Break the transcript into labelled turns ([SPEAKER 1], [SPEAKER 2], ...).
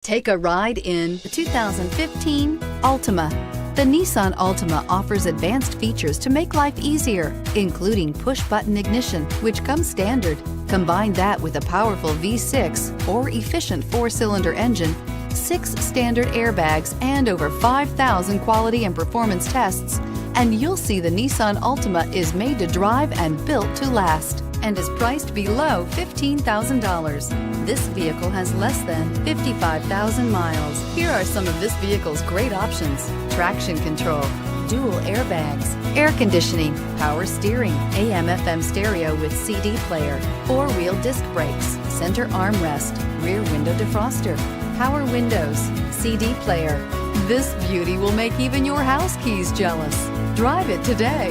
[SPEAKER 1] Take a ride in the 2015 Altima. The Nissan Altima offers advanced features to make life easier, including push-button ignition, which comes standard. Combine that with a powerful V6 or efficient 4-cylinder engine, 6 standard airbags, and over 5,000 quality and performance tests, and you'll see the Nissan Altima is made to drive and built to last, and is priced below $15,000. This vehicle has less than 55,000 miles. Here are some of this vehicle's great options: traction control, dual airbags, air conditioning, power steering, AM/FM stereo with CD player, 4-wheel disc brakes, center armrest, rear window defroster, power windows, CD player. This beauty will make even your house keys jealous. Drive it today.